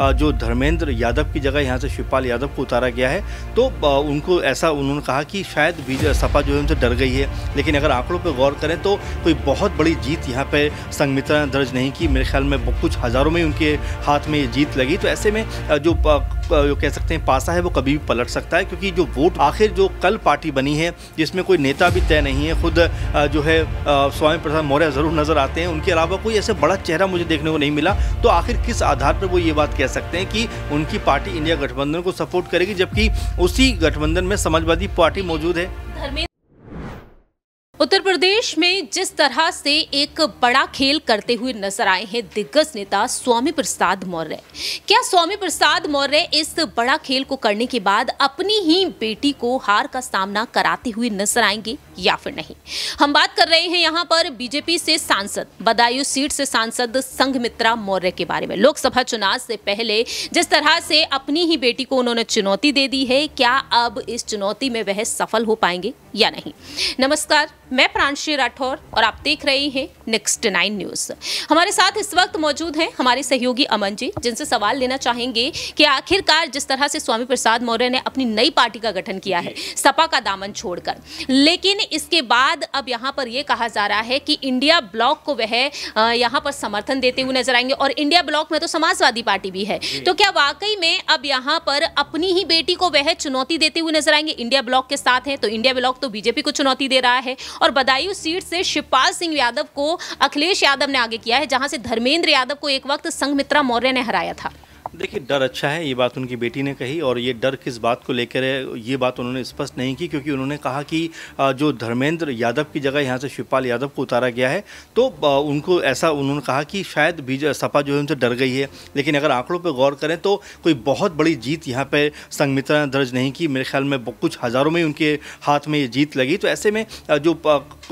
जो धर्मेंद्र यादव की जगह यहाँ से शिवपाल यादव को उतारा गया है, तो उनको ऐसा उन्होंने कहा कि शायद सपा जो है उनसे डर गई है। लेकिन अगर आंकड़ों पर गौर करें तो कोई बहुत बड़ी जीत यहाँ पे संघमित्रा ने दर्ज नहीं की। मेरे ख्याल में कुछ हज़ारों में उनके हाथ में ये जीत लगी। तो ऐसे में जो कह सकते हैं पासा है वो कभी भी पलट सकता है, क्योंकि जो वोट आखिर जो कल पार्टी बनी है जिसमें कोई नेता भी तय नहीं है, खुद जो है स्वामी प्रसाद मौर्य ज़रूर नज़र आते हैं, उनके अलावा कोई ऐसे बड़ा चेहरा मुझे देखने को नहीं मिला। तो आखिर किस आधार पर वो ये बात कह सकते हैं कि उनकी पार्टी इंडिया गठबंधन को सपोर्ट करेगी, जबकि उसी गठबंधन में समाजवादी पार्टी मौजूद है। उत्तर प्रदेश में जिस तरह से एक बड़ा खेल करते हुए नजर आए हैं दिग्गज नेता स्वामी प्रसाद मौर्य, क्या स्वामी प्रसाद मौर्य इस बड़ा खेल को करने के बाद अपनी ही बेटी को हार का सामना कराते हुए नजर आएंगे या फिर नहीं? हम बात कर रहे हैं यहाँ पर बीजेपी से सांसद, बदायूं सीट से सांसद संघमित्रा मौर्य के बारे में। लोकसभा चुनाव से पहले जिस तरह से अपनी ही बेटी को उन्होंने चुनौती दे दी है, क्या अब इस चुनौती में वह सफल हो पाएंगे या नहीं? नमस्कार, मैं प्रांशी राठौर और आप देख रहे हैं नेक्स्ट 9 न्यूज। हमारे साथ इस वक्त मौजूद हैं हमारे सहयोगी अमन जी, जिनसे सवाल लेना चाहेंगे कि आखिरकार जिस तरह से स्वामी प्रसाद मौर्य ने अपनी नई पार्टी का गठन किया है सपा का दामन छोड़कर, लेकिन इसके बाद अब यहाँ पर यह कहा जा रहा है कि इंडिया ब्लॉक को वह यहाँ पर समर्थन देते हुए नजर आएंगे, और इंडिया ब्लॉक में तो समाजवादी पार्टी भी है। तो क्या वाकई में अब यहाँ पर अपनी ही बेटी को वह चुनौती देते हुए नजर आएंगे? इंडिया ब्लॉक के साथ है तो इंडिया ब्लॉक तो बीजेपी को चुनौती दे रहा है, और बदायूं सीट से शिवपाल सिंह यादव को अखिलेश यादव ने आगे किया है, जहां से धर्मेंद्र यादव को एक वक्त संघमित्रा मौर्य ने हराया था। देखिए, डर अच्छा है, ये बात उनकी बेटी ने कही, और ये डर किस बात को लेकर है ये बात उन्होंने स्पष्ट नहीं की, क्योंकि उन्होंने कहा कि जो धर्मेंद्र यादव की जगह यहाँ से शिवपाल यादव को उतारा गया है, तो उनको ऐसा उन्होंने कहा कि शायद सपा जो है उनसे डर गई है। लेकिन अगर आंकड़ों पर गौर करें तो कोई बहुत बड़ी जीत यहाँ पे संघमित्रा ने दर्ज नहीं की। मेरे ख्याल में कुछ हज़ारों में उनके हाथ में ये जीत लगी। तो ऐसे में जो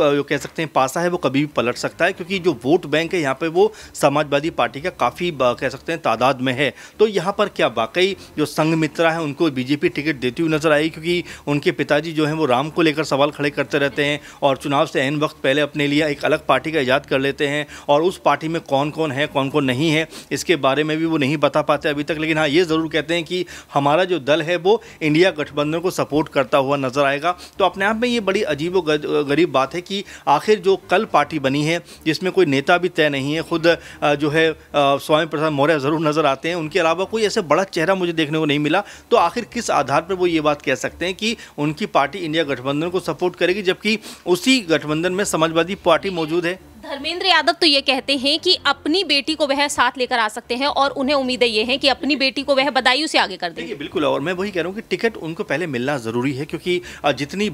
कह सकते हैं पासा है वो कभी भी पलट सकता है, क्योंकि जो वोट बैंक है यहाँ पे वो समाजवादी पार्टी का काफ़ी कह सकते हैं तादाद में है। तो यहाँ पर क्या वाकई जो संघमित्रा है उनको बीजेपी टिकट देती हुई नजर आई? क्योंकि उनके पिताजी जो हैं वो राम को लेकर सवाल खड़े करते रहते हैं, और चुनाव से ऐन वक्त पहले अपने लिए एक अलग पार्टी का इजाद कर लेते हैं, और उस पार्टी में कौन कौन है कौन कौन नहीं है इसके बारे में भी वो नहीं बता पाते अभी तक। लेकिन हाँ, ये ज़रूर कहते हैं कि हमारा जो दल है वो इंडिया गठबंधन को सपोर्ट करता हुआ नजर आएगा। तो अपने आप में ये बड़ी अजीब गरीब बात है कि आखिर जो कल पार्टी बनी है जिसमें कोई नेता भी तय नहीं है, खुद जो है स्वामी प्रसाद मौर्य ज़रूर नजर आते हैं, उनके अलावा कोई ऐसे बड़ा चेहरा मुझे देखने को नहीं मिला। तो आखिर किस आधार पर वो ये बात कह सकते हैं कि उनकी पार्टी इंडिया गठबंधन को सपोर्ट करेगी, जबकि उसी गठबंधन में समाजवादी पार्टी मौजूद है? धर्मेंद्र यादव तो ये कहते हैं कि अपनी बेटी को वह साथ लेकर आ सकते हैं, और उन्हें उम्मीदें ये हैं कि अपनी बेटी को वह बदायूं से आगे कर देंगे। बिल्कुल, और मैं वही कह रहा हूँ कि टिकट उनको पहले मिलना ज़रूरी है, क्योंकि उतनी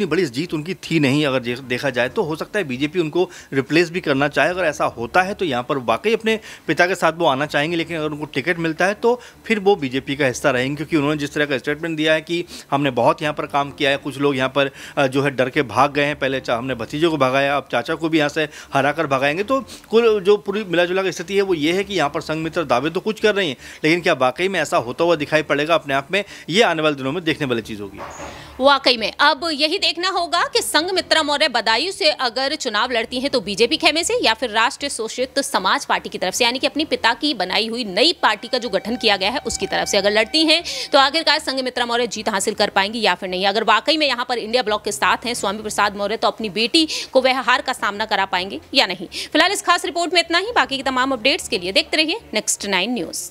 बड़ी जीत उनकी थी नहीं। अगर देखा जाए तो हो सकता है बीजेपी उनको रिप्लेस भी करना चाहे। अगर ऐसा होता है तो यहाँ पर वाकई अपने पिता के साथ वो आना चाहेंगे, लेकिन अगर उनको टिकट मिलता है तो फिर वो बीजेपी का हिस्सा रहेंगे, क्योंकि उन्होंने जिस तरह का स्टेटमेंट दिया है कि हमने बहुत यहाँ पर काम किया है। कुछ लोग यहाँ पर जो है डर के भाग गए हैं, पहले हमने भतीजे को भगाया, अब चाचा को भी यहाँ से हरा कर भगाएंगे। तो कुल जो पूरी मिलाजुला की स्थिति है वो ये है कि यहाँ पर संघमित्रा दावे तो कुछ कर रही हैं, लेकिन क्या वाकई में ऐसा होता हुआ दिखाई पड़ेगा अपने आप में, ये आने वाले दिनों में देखने वाली चीज़ होगी। वाकई में अब यही देखना होगा कि संघमित्रा मौर्य बदायूं से अगर चुनाव लड़ती हैं तो बीजेपी खेमे से, या फिर राष्ट्रीय शोषित समाज पार्टी की तरफ से, यानी कि अपनी पिता की बनाई हुई नई पार्टी का जो गठन किया गया है उसकी तरफ से अगर लड़ती हैं, तो आखिरकार संघमित्रा मौर्य जीत हासिल कर पाएंगी या फिर नहीं। अगर वाकई में यहाँ पर इंडिया ब्लॉक के साथ हैं स्वामी प्रसाद मौर्य, तो अपनी बेटी को वह हार का सामना करा पाएंगे या नहीं? फिलहाल इस खास रिपोर्ट में इतना ही। बाकी की तमाम अपडेट्स के लिए देखते रहिए नेक्स्ट 9 न्यूज।